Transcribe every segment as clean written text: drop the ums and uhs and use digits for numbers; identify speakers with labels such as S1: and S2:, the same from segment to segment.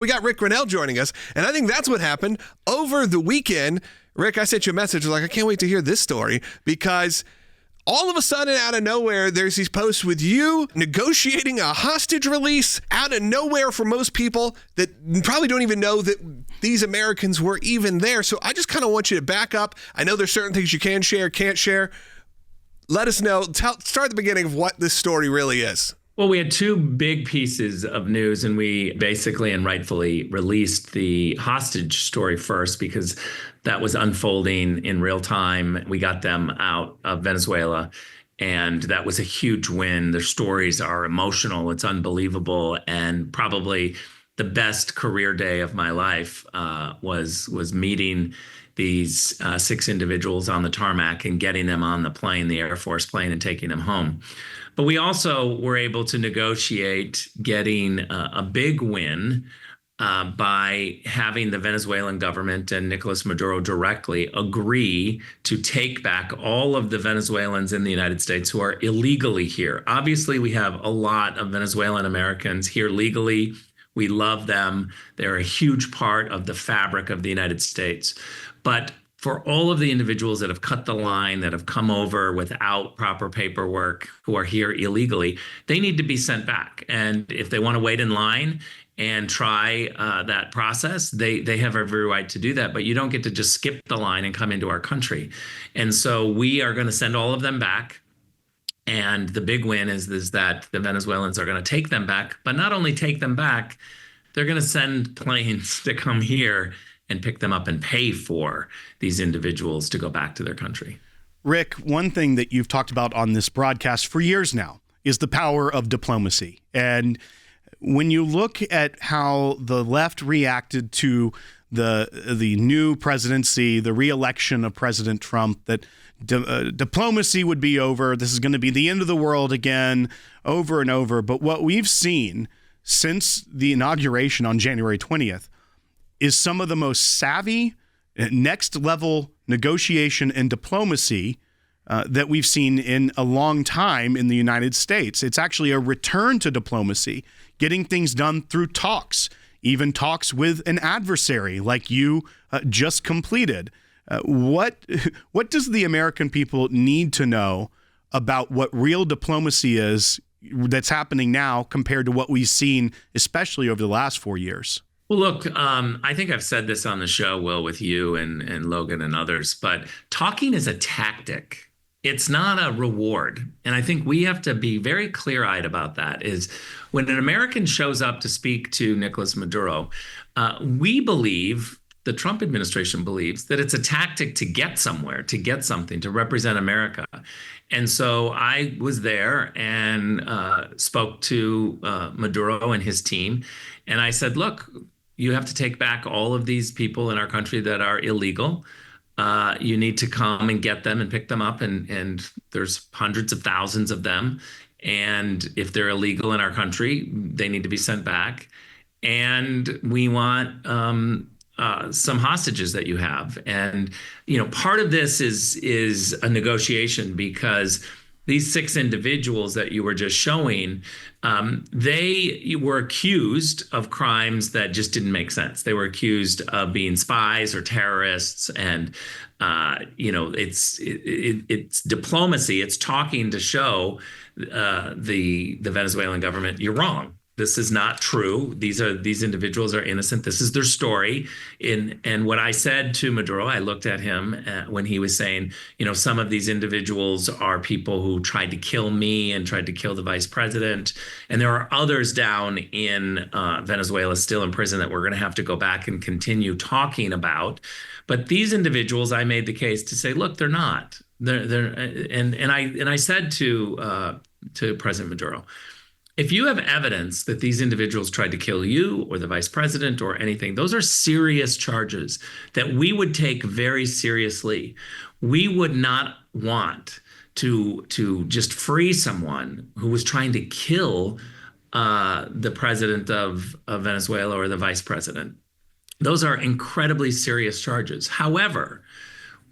S1: We got Ric Grenell joining us, and I think that's what happened over the weekend. Rick, I sent you a message like, I can't wait to hear this story, because all of a sudden, out of nowhere, there's these posts with you negotiating a hostage release out of nowhere for most people that probably don't even know that these Americans were even there. So I just kind of want you to back up. I know there's certain things you can share, can't share. Let us know. Start at the beginning of what this story really is.
S2: Well, we had two big pieces of news, and we basically and rightfully released the hostage story first because that was unfolding in real time. We got them out of Venezuela, and that was a huge win. Their stories are emotional. It's unbelievable. And probably the best career day of my life was meeting these 6 individuals on the tarmac and getting them on the plane, the Air Force plane, and taking them home. But we also were able to negotiate getting a big win by having the Venezuelan government and Nicolas Maduro directly agree to take back all of the Venezuelans in the United States who are illegally here. Obviously, we have a lot of Venezuelan Americans here legally. We love them. They're a huge part of the fabric of the United States. But for all of the individuals that have cut the line, that have come over without proper paperwork, who are here illegally, they need to be sent back. And if they want to wait in line and try that process, they have every right to do that. But you don't get to just skip the line and come into our country. And so we are going to send all of them back. And the big win is that the Venezuelans are going to take them back, but not only take them back, they're going to send planes to come here and pick them up and pay for these individuals to go back to their country.
S3: Rick, one thing that you've talked about on this broadcast for years now is the power of diplomacy. And when you look at how the left reacted to the new presidency, the re-election of President Trump, that diplomacy would be over, this is going to be the end of the world again, over and over. But what we've seen since the inauguration on January 20th is some of the most savvy, next-level negotiation and diplomacy that we've seen in a long time in the United States. It's actually a return to diplomacy, getting things done through talks, even talks with an adversary like you just completed. What does the American people need to know about what real diplomacy is that's happening now compared to what we've seen, especially over the last 4 years?
S2: Well, look, I think I've said this on the show, Will, with you and Logan and others, but talking is a tactic. It's not a reward. And I think we have to be very clear-eyed about that, is when an American shows up to speak to Nicolas Maduro, we believe, the Trump administration believes, that it's a tactic to get somewhere, to get something, to represent America. And so I was there and spoke to Maduro and his team. And I said, look, you have to take back all of these people in our country that are illegal. You need to come and get them and pick them up. And there's hundreds of thousands of them. And if they're illegal in our country, they need to be sent back. And we want some hostages that you have. And, part of this is a negotiation, because these 6 individuals that you were just showing, they were accused of crimes that just didn't make sense. They were accused of being spies or terrorists, and it's diplomacy. It's talking to show the Venezuelan government, you're wrong. This is not true. These individuals are innocent. This is their story. And what I said to Maduro, I looked at him when he was saying, some of these individuals are people who tried to kill me and tried to kill the vice president. And there are others down in Venezuela still in prison that we're going to have to go back and continue talking about. But these individuals, I made the case to say, look, they're not. I said to President Maduro, if you have evidence that these individuals tried to kill you or the vice president or anything, those are serious charges that we would take very seriously. We would not want to just free someone who was trying to kill the president of Venezuela or the vice president. Those are incredibly serious charges. However,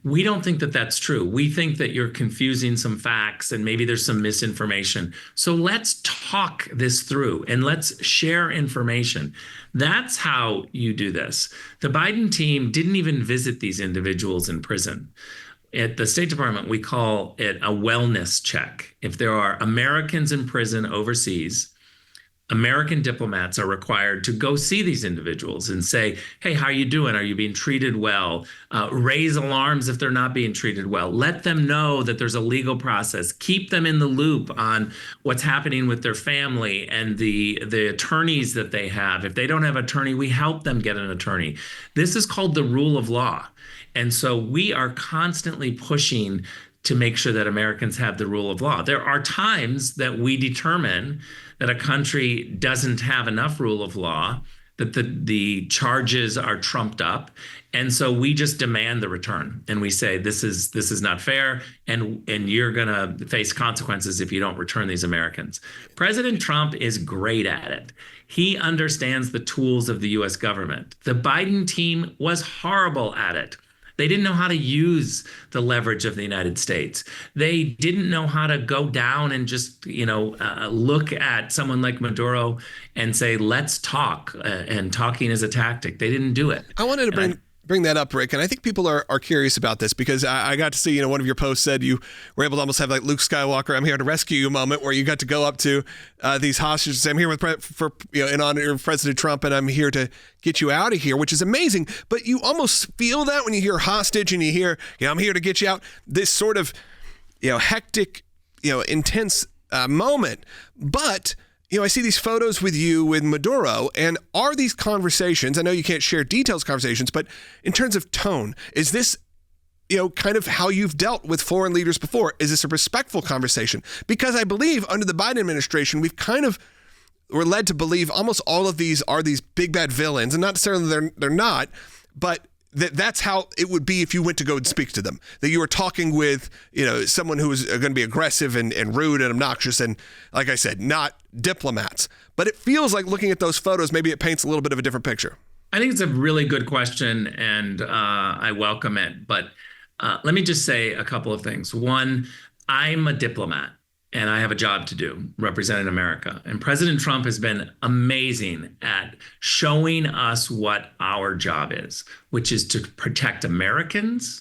S2: We don't think that that's true. We think that you're confusing some facts and maybe there's some misinformation. So let's talk this through and let's share information. That's how you do this. The Biden team didn't even visit these individuals in prison. At the State Department, we call it a wellness check. If there are Americans in prison overseas, American diplomats are required to go see these individuals and say, hey, how are you doing? Are you being treated well? Raise alarms if they're not being treated well. Let them know that there's a legal process. Keep them in the loop on what's happening with their family and the attorneys that they have. If they don't have an attorney, we help them get an attorney. This is called the rule of law. And so we are constantly pushing to make sure that Americans have the rule of law. There are times that we determine that a country doesn't have enough rule of law, that the charges are trumped up. And so we just demand the return. And we say, this is not fair. And you're going to face consequences if you don't return these Americans. President Trump is great at it. He understands the tools of the US government. The Biden team was horrible at it. They didn't know how to use the leverage of the United States. They didn't know how to go down and just, look at someone like Maduro and say, let's talk. And talking is a tactic. They didn't do it.
S1: I wanted to bring that up, Rick, and I think people are curious about this because I got to see, one of your posts said you were able to almost have like Luke Skywalker, I'm here to rescue you moment, where you got to go up to these hostages and say, I'm here in honor of President Trump, and I'm here to get you out of here, which is amazing. But you almost feel that when you hear hostage and you hear, I'm here to get you out, this sort of, hectic, intense moment. But I see these photos with you with Maduro, and are these conversations, I know you can't share details conversations, but in terms of tone, is this, kind of how you've dealt with foreign leaders before? Is this a respectful conversation? Because I believe under the Biden administration, we're led to believe almost all of these are these big bad villains, and not necessarily they're not, but that's how it would be if you went to go and speak to them, that you were talking with, someone who was going to be aggressive and rude and obnoxious. And like I said, not diplomats, but it feels like looking at those photos, maybe it paints a little bit of a different picture.
S2: I think it's a really good question and I welcome it. But let me just say a couple of things. One, I'm a diplomat. And I have a job to do representing America. And President Trump has been amazing at showing us what our job is, which is to protect Americans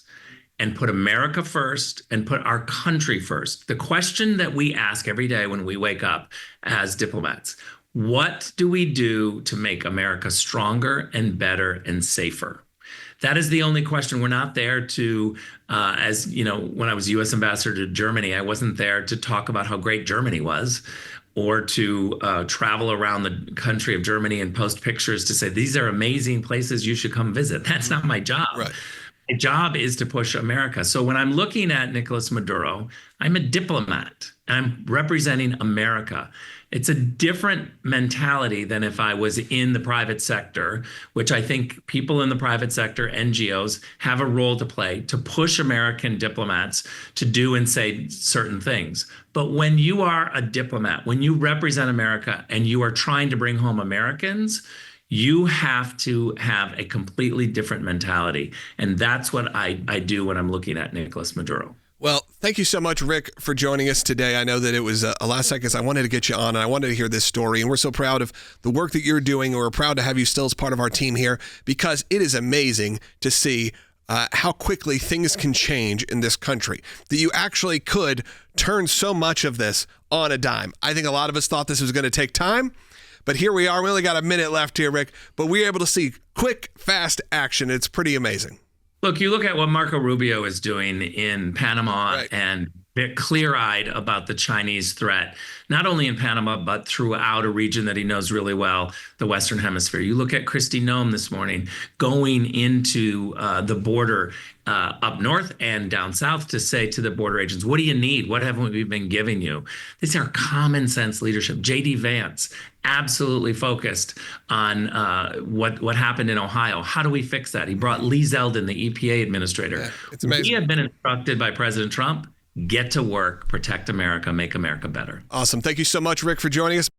S2: and put America first and put our country first. The question that we ask every day when we wake up as diplomats, what do we do to make America stronger and better and safer? That is the only question. We're not there to, when I was U.S. ambassador to Germany, I wasn't there to talk about how great Germany was or to travel around the country of Germany and post pictures to say, these are amazing places you should come visit. That's not my job.
S1: Right.
S2: My job is to push America. So when I'm looking at Nicolas Maduro, I'm a diplomat. I'm representing America. It's a different mentality than if I was in the private sector, which I think people in the private sector, NGOs, have a role to play to push American diplomats to do and say certain things. But when you are a diplomat, when you represent America and you are trying to bring home Americans, you have to have a completely different mentality. And that's what I do when I'm looking at Nicolas Maduro.
S1: Well, thank you so much, Rick, for joining us today. I know that it was a last second. I wanted to get you on, and I wanted to hear this story. And we're so proud of the work that you're doing, and we're proud to have you still as part of our team here, because it is amazing to see how quickly things can change in this country, that you actually could turn so much of this on a dime. I think a lot of us thought this was going to take time, but here we are. We only got a minute left here, Rick, but we're able to see quick, fast action. It's pretty amazing.
S2: Look, you look at what Marco Rubio is doing in Panama,
S1: right,
S2: and they're clear-eyed about the Chinese threat, not only in Panama, but throughout a region that he knows really well, the Western Hemisphere. You look at Kristi Noem this morning going into the border up north and down south to say to the border agents, what do you need? What haven't we been giving you? These are common sense leadership. J.D. Vance, absolutely focused on what happened in Ohio. How do we fix that? He brought Lee Zeldin, the EPA administrator.
S1: Yeah, it's amazing.
S2: We have been instructed by President Trump, get to work, protect America, make America better.
S1: Awesome. Thank you so much, Rick, for joining us.